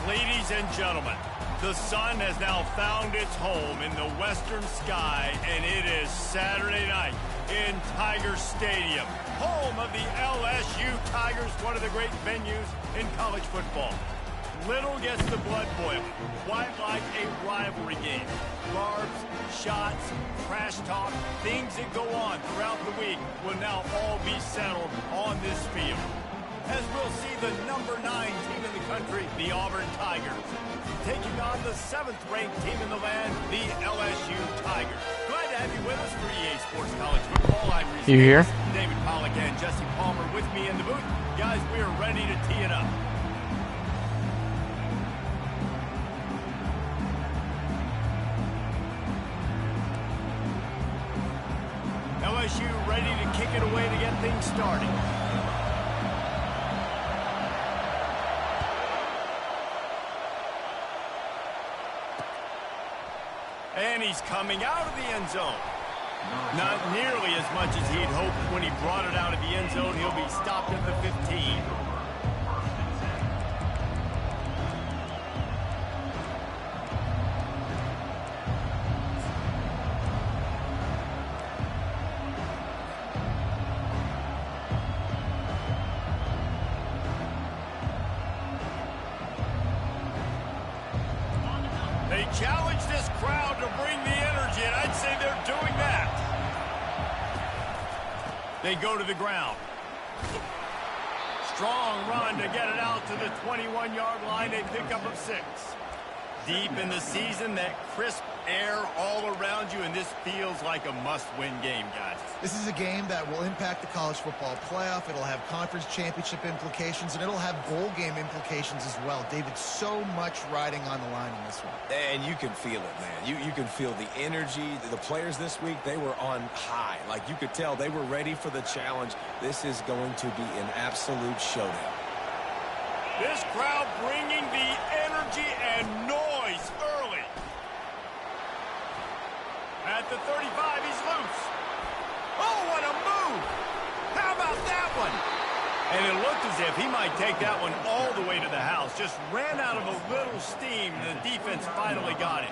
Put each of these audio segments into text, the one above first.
Ladies and gentlemen, the sun has now found its home in the western sky, and it is Saturday night in Tiger Stadium, home of the LSU Tigers, one of the great venues in college football. Little gets the blood boiling, quite like a rivalry game. Barbs, shots, trash talk, things that go on throughout the week will now all be settled on this field. As we'll see the number 9 team in the country, the Auburn Tigers, taking on the 7th-ranked team in the land, the LSU Tigers. Glad to have you with us for EA Sports College Football. I'm you here? David Pollack and Jesse Palmer with me in the booth. Guys, we are ready to tee it up. LSU ready to kick it away to get things started. And he's coming out of the end zone. Not nearly as much as he'd hoped when he brought it out of the end zone. He'll be stopped at the 15. They challenge this crowd to bring the energy, and I'd say they're doing that. They go to the ground. Strong run to get it out to the 21-yard line. They pick up of 6. Deep in the season, that crisp air all around you, and this feels like a must-win game, guys. This is a game that will impact the college football playoff. It'll have conference championship implications, and it'll have bowl game implications as well. David, so much riding on the line in this one. And you can feel it, man. You can feel the energy. The players this week, they were on high. Like, you could tell they were ready for the challenge. This is going to be an absolute showdown. This crowd bringing the energy and noise early. At the 35, he's loose. Oh, what a move! How about that one? And it looked as if he might take that one all the way to the house. Just ran out of a little steam, and the defense finally got it.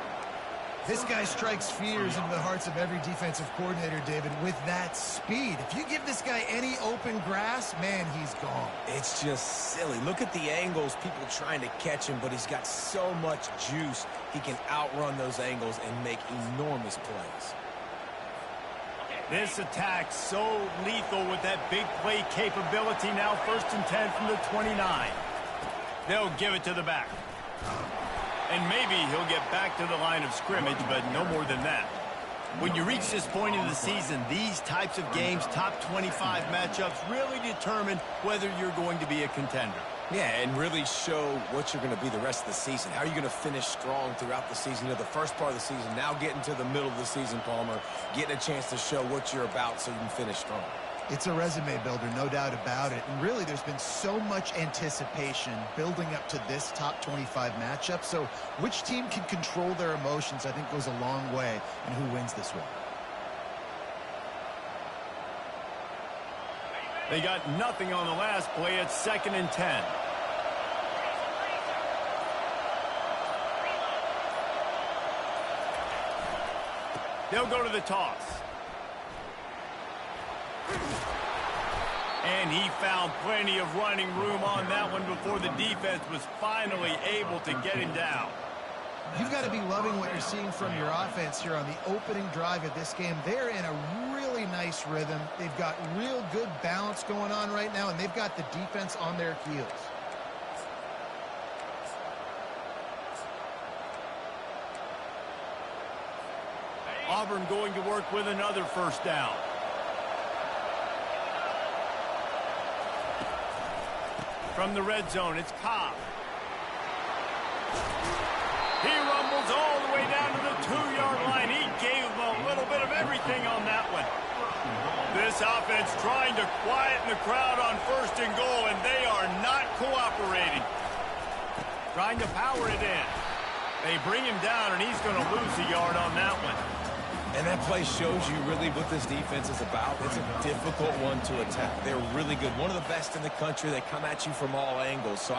This guy strikes fears into the hearts of every defensive coordinator, David, with that speed. If you give this guy any open grass, man, he's gone. It's just silly. Look at the angles, people trying to catch him, but he's got so much juice. He can outrun those angles and make enormous plays. This attack so lethal with that big play capability. Now 1st and 10 from the 29. They'll give it to the back. And maybe he'll get back to the line of scrimmage, but no more than that. When you reach this point in the season, these types of games, top 25 matchups, really determine whether you're going to be a contender. Yeah, and really show what you're going to be the rest of the season. How are you going to finish strong throughout the season? You know, the first part of the season, now getting to the middle of the season, Palmer, getting a chance to show what you're about so you can finish strong. It's a resume builder, no doubt about it. And really, there's been so much anticipation building up to this top 25 matchup. So which team can control their emotions, I think, goes a long way in who wins this one. They got nothing on the last play. It's 2nd and 10. They'll go to the toss. And he found plenty of running room on that one before the defense was finally able to get him down. You've got to be loving what you're seeing from your offense here on the opening drive of this game. They're in a really nice rhythm. They've got real good balance going on right now, and they've got the defense on their heels. Auburn going to work with another 1st down. From the red zone, it's Cobb. He rumbles all the way down to the 2-yard line. He gave them a little bit of everything on that one. This offense trying to quieten the crowd on 1st and goal, and they are not cooperating. Trying to power it in. They bring him down, and he's going to lose a yard on that one. And that play shows you really what this defense is about. It's a difficult one to attack. They're really good. One of the best in the country. They come at you from all angles. So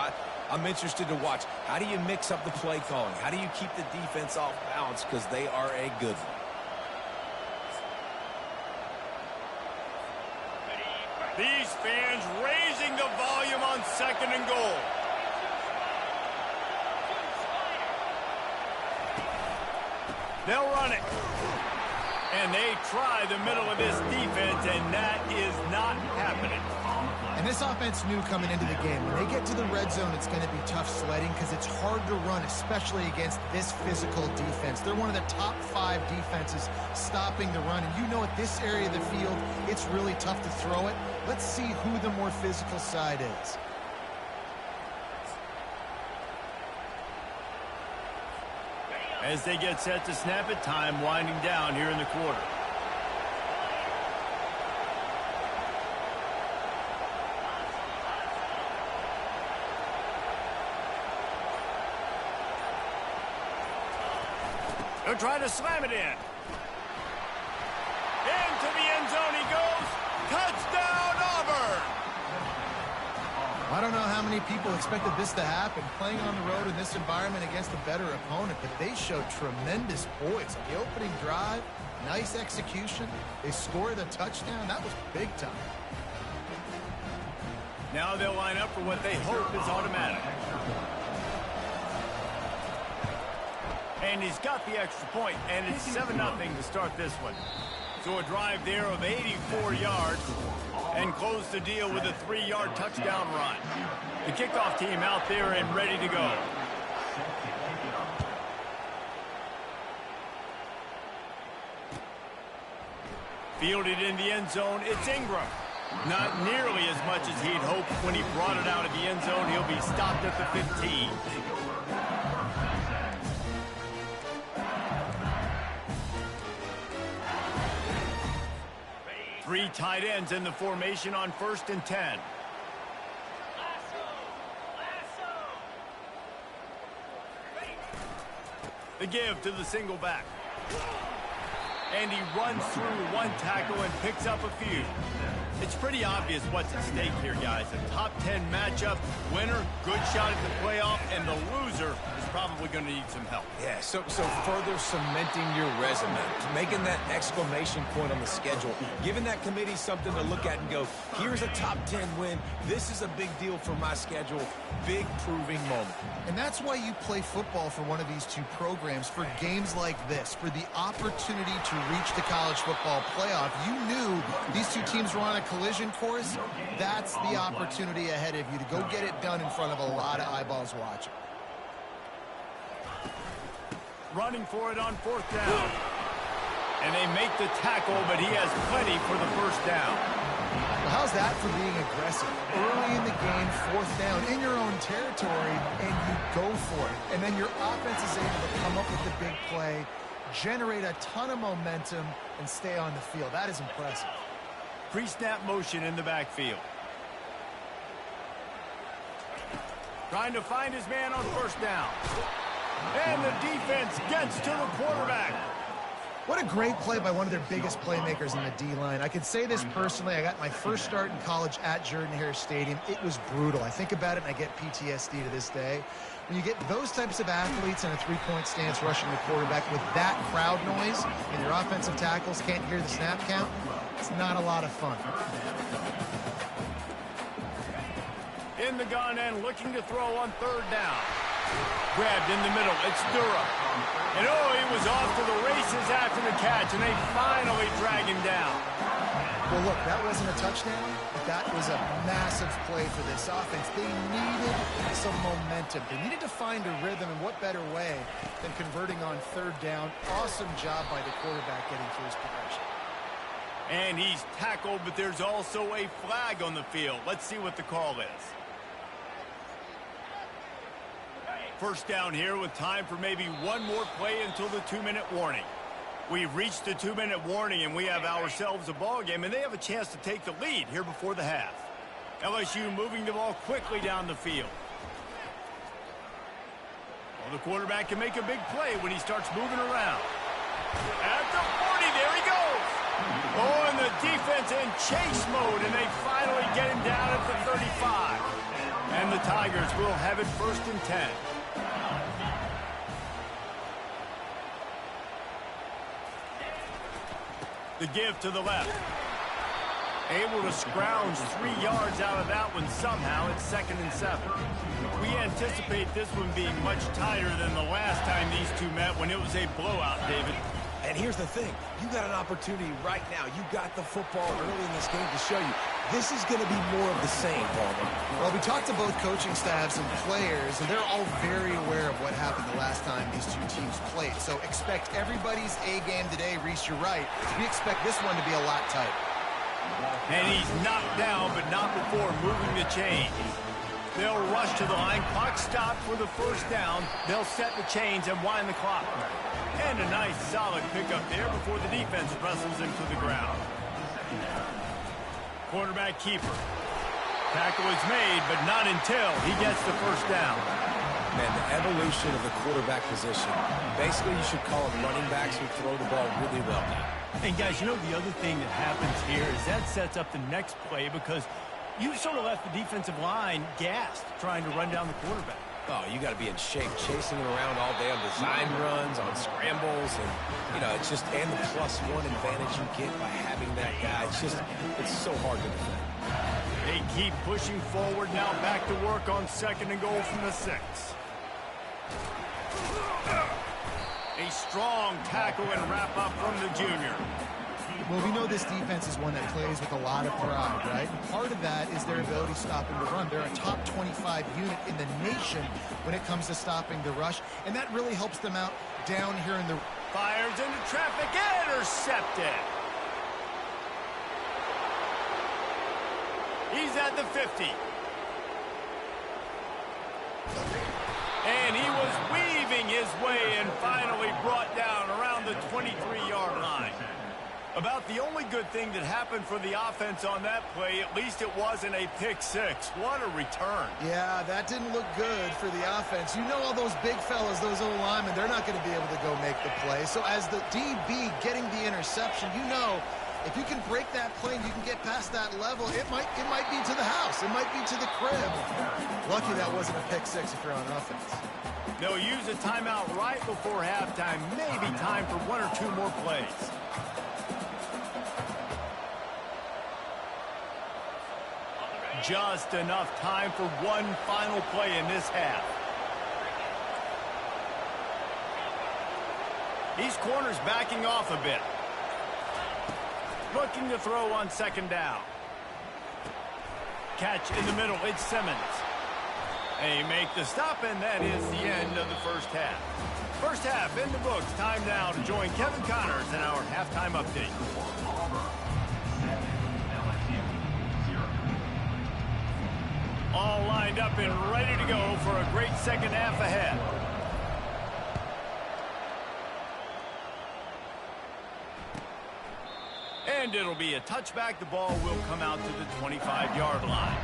I'm interested to watch. How do you mix up the play calling? How do you keep the defense off balance? Because they are a good one. These fans raising the volume on 2nd and goal. They'll run it. And they try the middle of this defense, and that is not happening. And this offense knew coming into the game, when they get to the red zone, it's going to be tough sledding because it's hard to run, especially against this physical defense. They're one of the top 5 defenses stopping the run. And you know at this area of the field, it's really tough to throw it. Let's see who the more physical side is. As they get set to snap it, time winding down here in the quarter. They'll try to slam it in. Into the end zone he goes. Touchdown, Auburn! I don't know how many people expected this to happen, playing on the road in this environment against a better opponent, but they showed tremendous poise. The opening drive, nice execution. They scored a touchdown. That was big time. Now they'll line up for what they hope is automatic. And he's got the extra point, and it's 7-0 to start this one. So a drive there of 84 yards. And close the deal with a 3-yard touchdown run. The kickoff team out there and ready to go. Fielded in the end zone, it's Ingram. Not nearly as much as he'd hoped when he brought it out of the end zone. He'll be stopped at the 15. Three tight ends in the formation on 1st and 10. The give to the single back. And he runs through one tackle and picks up a few. It's pretty obvious what's at stake here, guys. A top 10 matchup, winner, good shot at the playoff, and the loser is probably going to need some help. Yeah, so further cementing your resume, making that exclamation point on the schedule, giving that committee something to look at and go, here's a top 10 win. This is a big deal for my schedule. Big proving moment. And that's why you play football for one of these two programs, for games like this, for the opportunity to reach the college football playoff. You knew these two teams were on a collision course. That's the opportunity ahead of you to go get it done in front of a lot of eyeballs watching. Running for it on 4th down. And they make the tackle, but he has plenty for the 1st down. Well, how's that for being aggressive? Early in the game, 4th down, in your own territory, and you go for it. And then your offense is able to come up with the big play, generate a ton of momentum, and stay on the field. That is impressive. Pre-snap motion in the backfield. Trying to find his man on 1st down. And the defense gets to the quarterback. What a great play by one of their biggest playmakers in the D-line. I can say this personally. I got my first start in college at Jordan-Hare Stadium. It was brutal. I think about it and I get PTSD to this day. When you get those types of athletes in a three-point stance rushing the quarterback with that crowd noise and your offensive tackles can't hear the snap count, it's not a lot of fun. In the gun and looking to throw on 3rd down. Grabbed in the middle. It's Durham. And oh, he was off to the races after the catch, and they finally drag him down. Well, look, that wasn't a touchdown, but that was a massive play for this offense. They needed some momentum. They needed to find a rhythm, and what better way than converting on 3rd down. Awesome job by the quarterback getting through his progression. And he's tackled, but there's also a flag on the field. Let's see what the call is. 1st down here with time for maybe one more play until the 2-minute warning. We've reached the 2-minute warning, and we have ourselves a ball game, and they have a chance to take the lead here before the half. LSU moving the ball quickly down the field. Well, the quarterback can make a big play when he starts moving around. At the 40, there he goes. Oh, and the defense in chase mode, and they finally get him down at the 35. And the Tigers will have it 1st and 10. The give to the left. Able to scrounge 3 yards out of that one somehow. It's 2nd and 7. We anticipate this one being much tighter than the last time these two met when it was a blowout, David. And here's the thing. You got an opportunity right now. You got the football early in this game to show you this is going to be more of the same, Palmer. Well, we talked to both coaching staffs and players, and they're all very aware of what happened the last time these two teams played. So expect everybody's A game today. Reese, you're right. We expect this one to be a lot tighter. And he's knocked down, but not before moving the chains. They'll rush to the line. Clock stopped for the 1st down. They'll set the chains and wind the clock. And a nice, solid pickup there before the defense wrestles him to the ground. Quarterback keeper. Tackle is made, but not until he gets the 1st down. Man, the evolution of the quarterback position. Basically, you should call them running backs who throw the ball really well now. And guys, you know the other thing that happens here is that sets up the next play because you sort of left the defensive line gassed trying to run down the quarterback. Oh, you got to be in shape, chasing him around all day on design runs, on scrambles, and, you know, it's just, and the +1 advantage you get by having that guy. It's so hard to defend. They keep pushing forward now, back to work on 2nd and goal from the 6. A strong tackle and wrap up from the junior. Well, we know this defense is one that plays with a lot of pride, right? And part of that is their ability to stop and to run. They're a top 25 unit in the nation when it comes to stopping the rush, and that really helps them out down here in the... Fires into traffic, intercepted. He's at the 50. And he was weaving his way and finally brought down around the 23-yard line. About the only good thing that happened for the offense on that play, at least it wasn't a pick-6. What a return. Yeah, that didn't look good for the offense. You know all those big fellas, those old linemen, they're not going to be able to go make the play. So as the DB getting the interception, you know, if you can break that play and you can get past that level, it might be to the house. It might be to the crib. Lucky that wasn't a pick-6 if you're on offense. They'll use a timeout right before halftime. Maybe time for 1 or 2 more plays. Just enough time for one final play in this half. These corners backing off a bit. Looking to throw on 2nd down. Catch in the middle, it's Simmons. They make the stop, and that is the end of the 1st half. 1st half in the books. Time now to join Kevin Connors in our halftime update. All lined up and ready to go for a great 2nd half ahead. And it'll be a touchback. The ball will come out to the 25-yard line.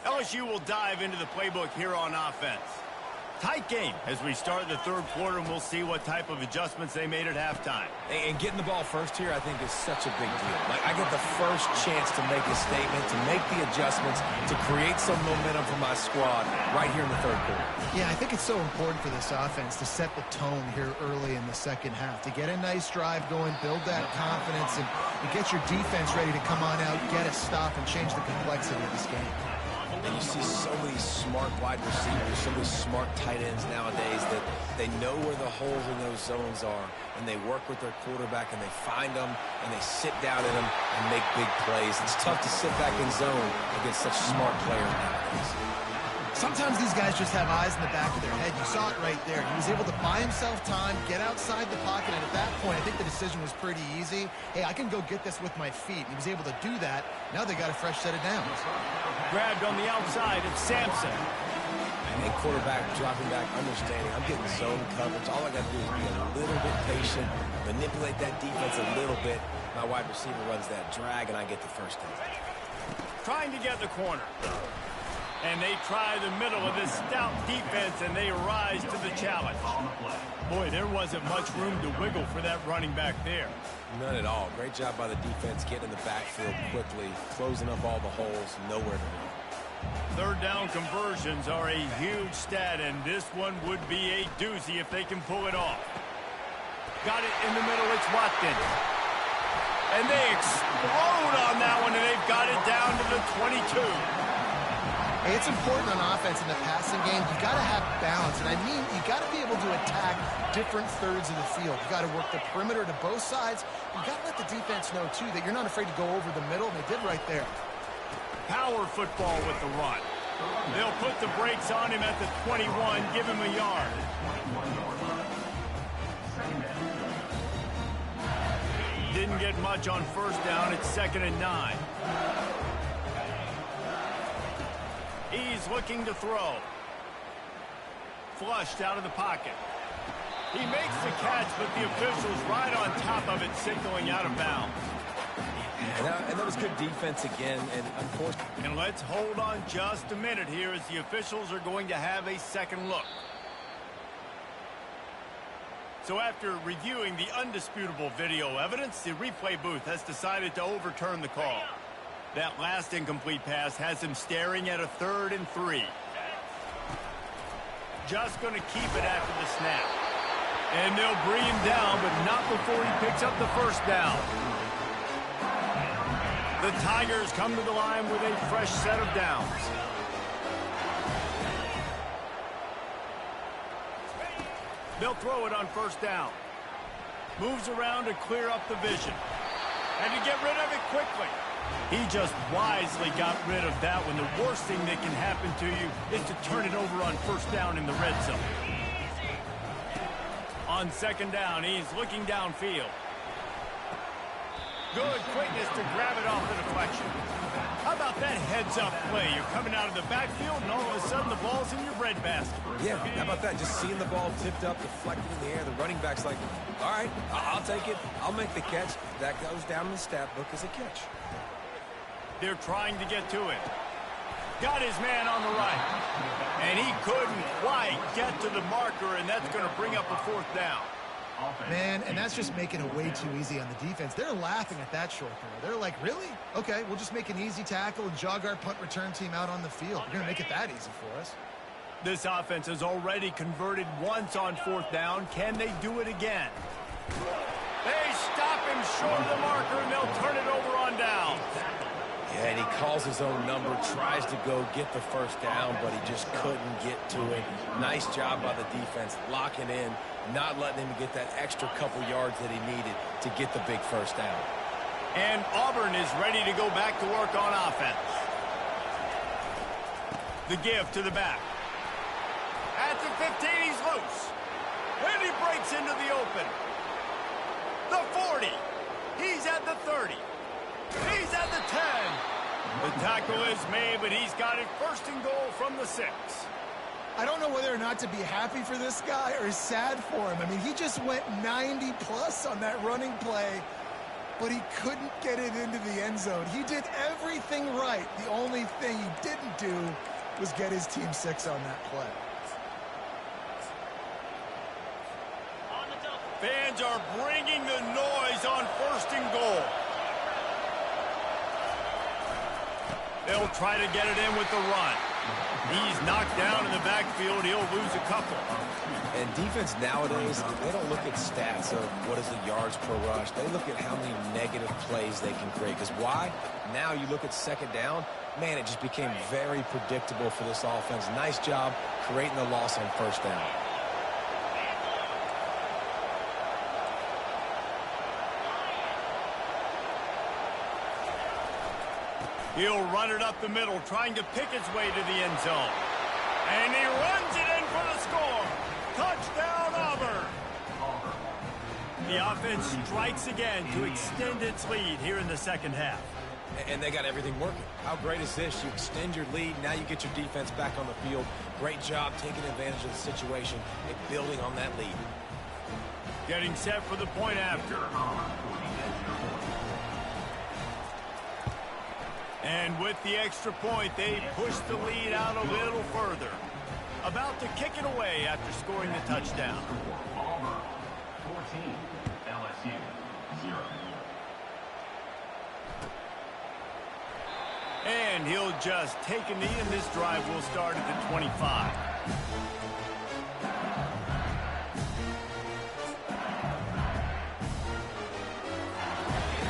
LSU will dive into the playbook here on offense. Tight game as we start the 3rd quarter, and we'll see what type of adjustments they made at halftime. And getting the ball first here, I think, is such a big deal. Like, I get the first chance to make a statement, to make the adjustments, to create some momentum for my squad right here in the 3rd quarter. Yeah, I think it's so important for this offense to set the tone here early in the 2nd half, to get a nice drive going, build that confidence, and get your defense ready to come on out, get a stop, and change the complexity of this game. And you see so many smart wide receivers, so many smart tight ends nowadays that they know where the holes in those zones are, and they work with their quarterback, and they find them, and they sit down in them and make big plays. It's tough to sit back in zone against such smart players nowadays. Sometimes these guys just have eyes in the back of their head. You saw it right there. He was able to buy himself time, get outside the pocket, and at that point, I think the decision was pretty easy. Hey, I can go get this with my feet. He was able to do that. Now they got a fresh set of downs. Grabbed on the outside of Sampson. And And quarterback dropping back, understanding I'm getting zone coverage. All I got to do is be a little bit patient, manipulate that defense a little bit. My wide receiver runs that drag, and I get the first down. Trying to get the corner. And they try the middle of this stout defense, and they rise to the challenge. Boy, there wasn't much room to wiggle for that running back there. None at all. Great job by the defense getting in the backfield quickly, closing up all the holes, nowhere to run. Third down conversions are a huge stat, and this one would be a doozy if they can pull it off. Got it in the middle, it's Watkins. And they explode on that one, and they've got it down to the 22. Hey, it's important on offense in the passing game. You got to have balance, and I mean you got to be able to attack different thirds of the field. You got to work the perimeter to both sides. You got to let the defense know too that you're not afraid to go over the middle, and they did right there. Power football with the run. They'll put the brakes on him at the 21, give him a yard. Didn't get much on first down. It's 2nd and 9. He's looking to throw. Flushed out of the pocket. He makes the catch, but the official's right on top of it, signaling out of bounds. And that was good defense again, and unfortunately. And let's hold on just a minute here as the officials are going to have a second look. So after reviewing the undisputable video evidence, the replay booth has decided to overturn the call. That last incomplete pass has him staring at a 3rd and 3. Just going to keep it after the snap. And they'll bring him down, but not before he picks up the first down. The Tigers come to the line with a fresh set of downs. They'll throw it on first down. Moves around to clear up the vision. And to get rid of it quickly. He just wisely got rid of that one. The worst thing that can happen to you is to turn it over on first down in the red zone. On 2nd down, he's looking downfield. Good quickness to grab it off the deflection. How about that heads-up play? You're coming out of the backfield, and all of a sudden the ball's in your breadbasket. Yeah, how about that? Just seeing the ball tipped up, deflected in the air. The running back's like, all right, I'll take it. I'll make the catch. That goes down in the stat book as a catch. They're trying to get to it. Got his man on the right. And he couldn't quite get to the marker, and that's going to bring up a 4th down. Man, and that's just making it way too easy on the defense. They're laughing at that short throw. They're like, really? Okay, we'll just make an easy tackle and jog our punt return team out on the field. We're going to make it that easy for us. This offense has already converted once on 4th down. Can they do it again? They stop him short of the marker, and they'll turn it over on down. Yeah, and he calls his own number, tries to go get the first down, but he just couldn't get to it. Nice job by the defense, locking in, not letting him get that extra couple yards that he needed to get the big first down. And Auburn is ready to go back to work on offense. The give to the back. At the 15, he's loose. And he breaks into the open. The 40. He's at the 30. He's at the 10. The tackle is made, but he's got it 1st and goal from the 6. I don't know whether or not to be happy for this guy or sad for him. I mean, he just went 90+ on that running play, but he couldn't get it into the end zone. He did everything right. The only thing he didn't do was get his team 6 on that play. Fans are bringing the noise on 1st and goal. They'll try to get it in with the run. He's knocked down in the backfield. He'll lose a couple. And defense nowadays, they don't look at stats of what is the yards per rush. They look at how many negative plays they can create. Because why? Now you look at 2nd down, man, it just became very predictable for this offense. Nice job creating the loss on 1st down. He'll run it up the middle, trying to pick his way to the end zone. And he runs it in for the score. Touchdown, Auburn. The offense strikes again to extend its lead here in the 2nd half. And they got everything working. How great is this? You extend your lead. Now you get your defense back on the field. Great job taking advantage of the situation and building on that lead. Getting set for the point after. And with the extra point, they push the lead out a little further. About to kick it away after scoring the touchdown. 14, LSU, 0. And he'll just take a knee, and this drive will start at the 25.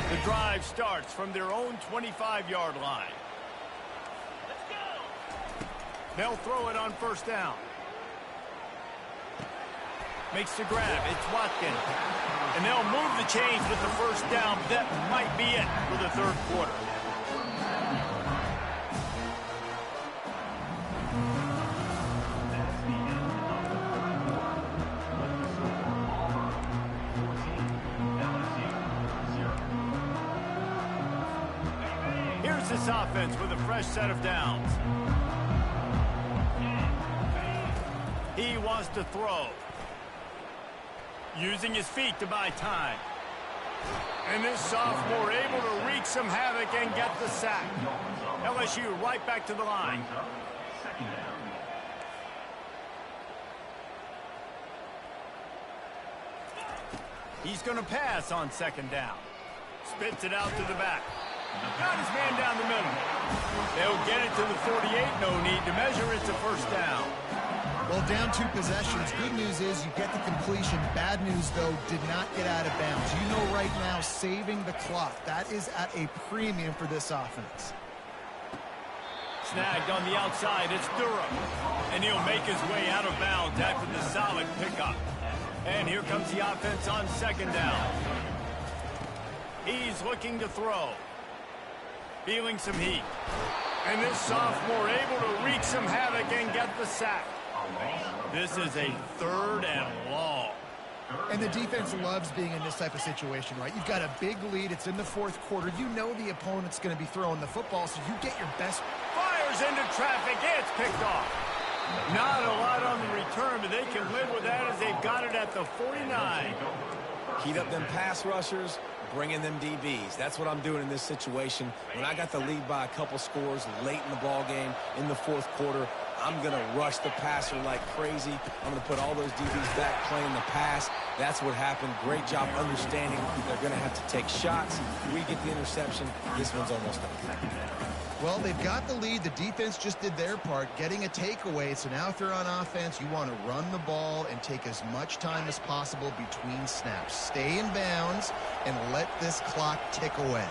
The drive starts from their own 25-yard line. Let's go. They'll throw it on first down. Makes the grab. It's Watkins. And they'll move the chains with the first down. That might be it for the third quarter. Here's this offense with a fresh set of downs. He wants to throw. Using his feet to buy time. And this sophomore able to wreak some havoc and get the sack. LSU right back to the line. He's going to pass on second down. Spits it out to the back. Got his man down the middle. They'll get it to the 48. No need to measure. It's a first down. Well, down 2 possessions. Good news is you get the completion. Bad news, though, did not get out of bounds. You know right now, saving the clock. That is at a premium for this offense. Snagged on the outside. It's Durham. And he'll make his way out of bounds after the solid pickup. And here comes the offense on second down. He's looking to throw. Feeling some heat. And this sophomore able to wreak some havoc and get the sack. This is a third and long. And the defense loves being in this type of situation, right? You've got a big lead. It's in the fourth quarter. You know the opponent's going to be throwing the football, so you get your best. Fires into traffic. It's picked off. Not a lot on the return, but they can live with that as they've got it at the 49. Heat up them pass rushers, bring in them DBs. That's what I'm doing in this situation. When I got the lead by a couple scores late in the ball game, in the fourth quarter, I'm going to rush the passer like crazy. I'm going to put all those DBs back playing the pass. That's what happened. Great job understanding they're going to have to take shots. We get the interception. This one's almost done. Well, they've got the lead. The defense just did their part, getting a takeaway. So now if they're on offense, you want to run the ball and take as much time as possible between snaps. Stay in bounds and let this clock tick away.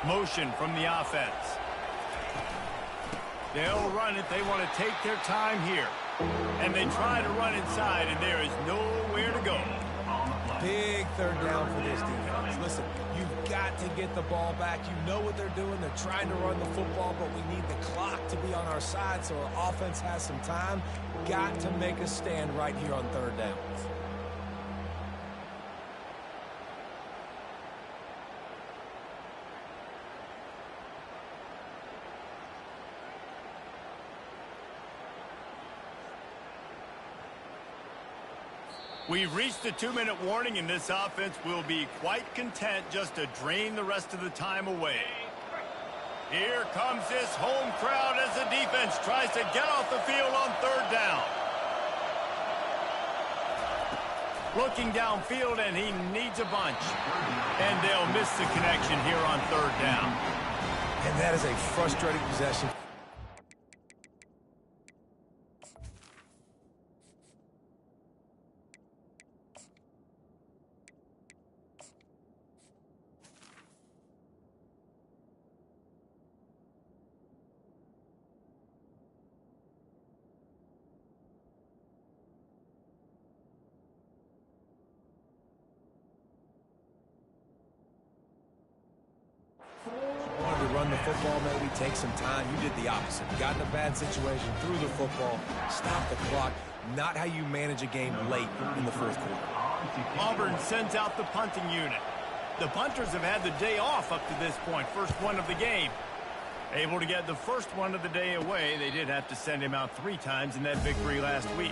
Motion from the offense. They'll run it. They want to take their time here. And they try to run inside, and there is nowhere to go. Big third down for this defense. Listen, you've got to get the ball back. You know what they're doing. They're trying to run the football, but we need the clock to be on our side so our offense has some time. Got to make a stand right here on third down. We've reached the 2-minute warning, and this offense will be quite content just to drain the rest of the time away. Here comes this home crowd as the defense tries to get off the field on third down. Looking downfield, and he needs a bunch. And they'll miss the connection here on third down. And that is a frustrating possession. Wanted to run the football, maybe take some time. You did the opposite. Got in a bad situation, threw the football, stopped the clock. Not how you manage a game late in the fourth quarter. Auburn sends out the punting unit. The punters have had the day off up to this point, first one of the game. Able to get the first one of the day away. They did have to send him out 3 times in that victory last week.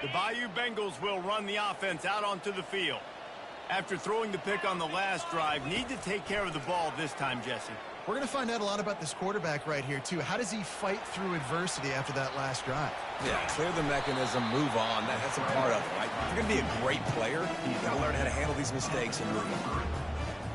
The Bayou Bengals will run the offense out onto the field. After throwing the pick on the last drive, need to take care of the ball this time, Jesse. We're going to find out a lot about this quarterback right here, too. How does he fight through adversity after that last drive? Yeah, clear the mechanism, move on. That's a part of it, right? If you're going to be a great player, you've got to learn how to handle these mistakes and move on.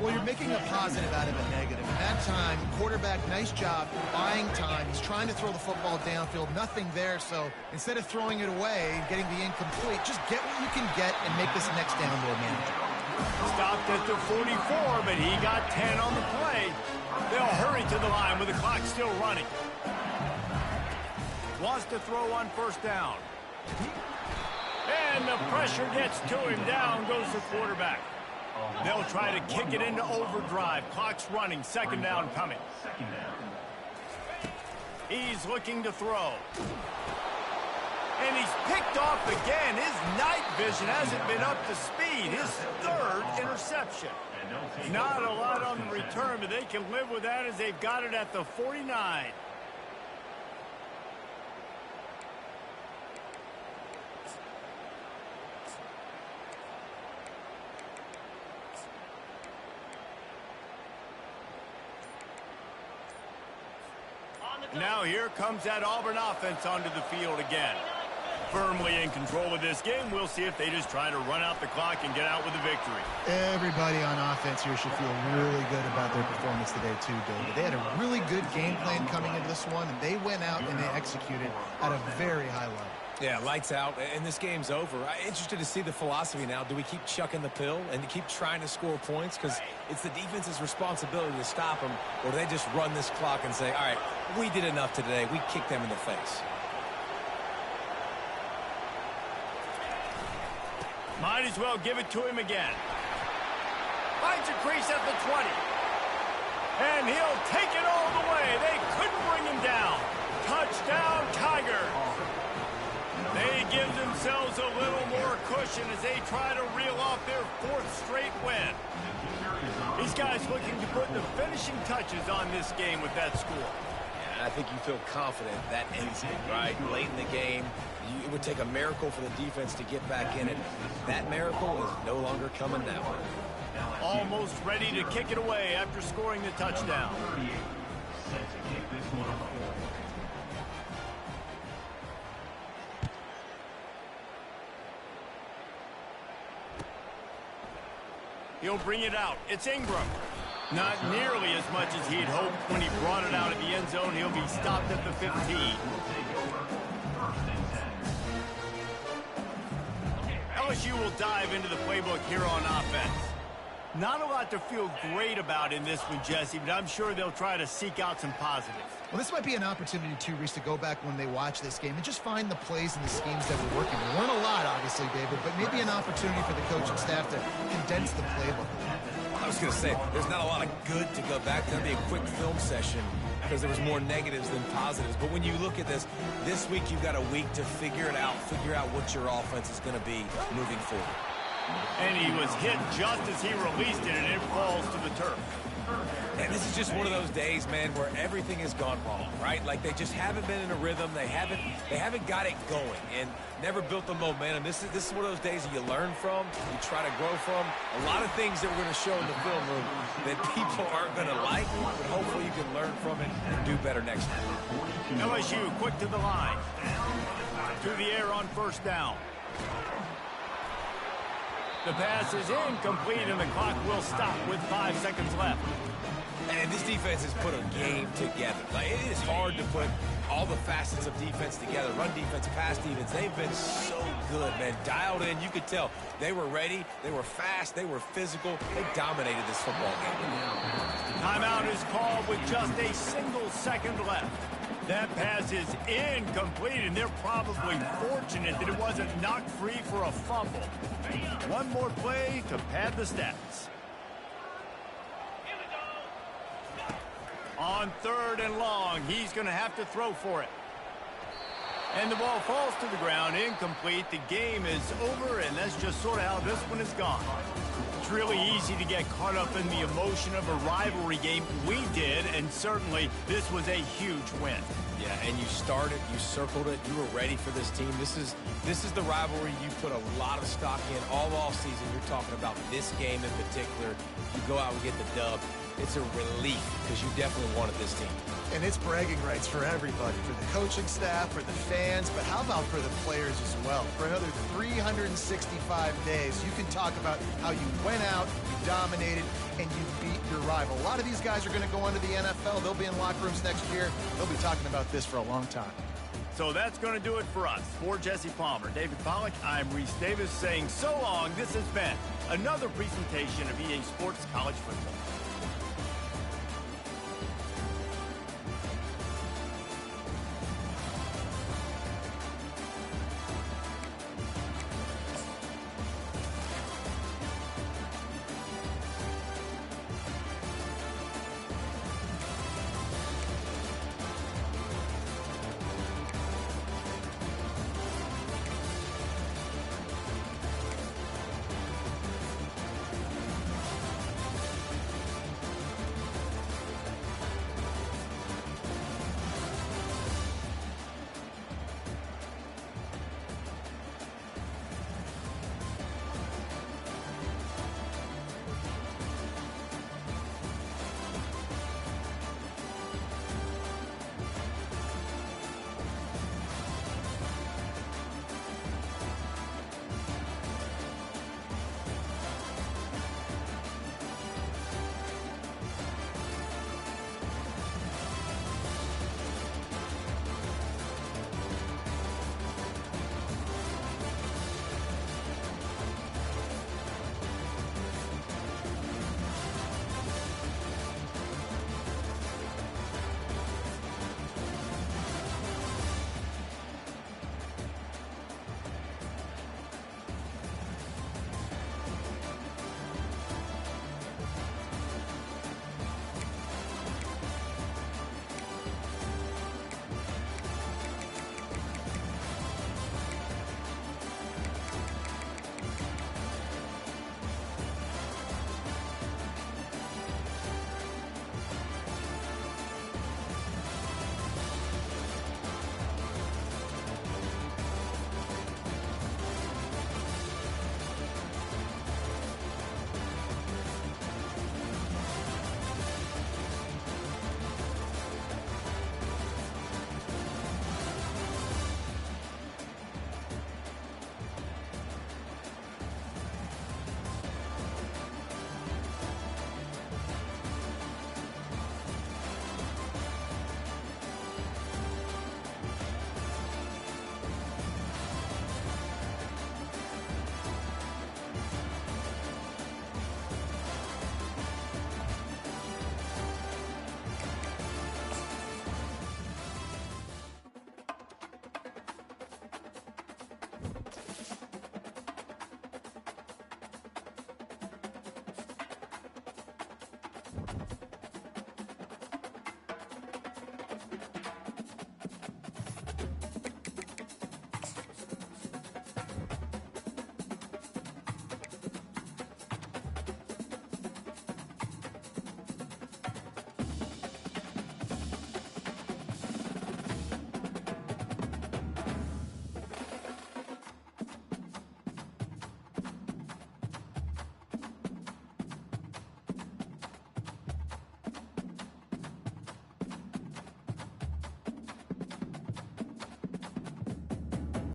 Well, you're making a positive out of a negative. And that time, quarterback, nice job, buying time. He's trying to throw the football downfield, nothing there. So instead of throwing it away and getting the incomplete, just get what you can get and make this next down more manageable. Stopped at the 44, but he got 10 on the play. They'll hurry to the line with the clock still running. Wants to throw on first down. And the pressure gets to him. Down goes the quarterback. They'll try to kick it into overdrive. Clock's running. Second down coming. He's looking to throw. And he's picked off again. His night vision hasn't been up to speed. His 3rd interception. Not a lot on the return, but they can live with that as they've got it at the 49. Now here comes that Auburn offense onto the field again. Firmly in control of this game. We'll see if they just try to run out the clock and get out with a victory. Everybody on offense here should feel really good about their performance today too, David. They had a really good game plan coming into this one, and they went out and they executed at a very high level. Yeah, lights out, and this game's over. I'm interested to see the philosophy now. Do we keep chucking the pill and keep trying to score points? Because it's the defense's responsibility to stop them, or do they just run this clock and say, all right, we did enough today. We kicked them in the face. Might as well give it to him again. Finds a crease at the 20. And he'll take it all the way. They couldn't bring him down. Touchdown, Tigers. They give themselves a little more cushion as they try to reel off their 4th straight win. These guys looking to put the finishing touches on this game with that score. Yeah, I think you feel confident that ends it, right? Late in the game, it would take a miracle for the defense to get back in it. That miracle is no longer coming now. Almost ready to kick it away after scoring the touchdown. He'll bring it out. It's Ingram. Not nearly as much as he'd hoped when he brought it out of the end zone. He'll be stopped at the 15. LSU will dive into the playbook here on offense. Not a lot to feel great about in this one, Jesse, but I'm sure they'll try to seek out some positives. Well, this might be an opportunity, too, Reese, to go back when they watch this game and just find the plays and the schemes that were working. There weren't a lot, obviously, David, but maybe an opportunity for the coaching staff to condense the playbook. I was going to say, there's not a lot of good to go back to. That'd be a quick film session because there was more negatives than positives. But when you look at this week you've got a week to figure it out, figure out what your offense is going to be moving forward. And he was hit just as he released it, and it falls to the turf. And this is just one of those days, man, where everything has gone wrong, right? Like they just haven't been in a rhythm. They haven't got it going and never built the momentum. This is one of those days that you learn from, you try to grow from. A lot of things that we're going to show in the film room that people aren't going to like, but hopefully you can learn from it and do better next time. LSU quick to the line. Through the air on first down. The pass is incomplete, and the clock will stop with 5 seconds left. And this defense has put a game together. Like, it is hard to put all the facets of defense together. Run defense, pass defense. They've been so good, man. Dialed in. You could tell they were ready. They were fast. They were physical. They dominated this football game. Timeout is called with just a single second left. That pass is incomplete, and they're probably fortunate that it wasn't knocked free for a fumble. One more play to pad the stats. On 3rd and long, he's going to have to throw for it. And the ball falls to the ground, incomplete. The game is over, and that's just sort of how this one is gone. It's really easy to get caught up in the emotion of a rivalry game. We did, and certainly this was a huge win. Yeah, and you started, you circled it, you were ready for this team. This is the rivalry you put a lot of stock in all season. You're talking about this game in particular. You go out and get the dub. It's a relief because you definitely wanted this team. And it's bragging rights for everybody, for the coaching staff, for the fans, but how about for the players as well? For another 365 days, you can talk about how you went out, you dominated, and you beat your rival. A lot of these guys are going to go into the NFL. They'll be in locker rooms next year. They'll be talking about this for a long time. So that's going to do it for us. For Jesse Palmer, David Pollack, I'm Reese Davis saying so long. This has been another presentation of EA Sports College Football.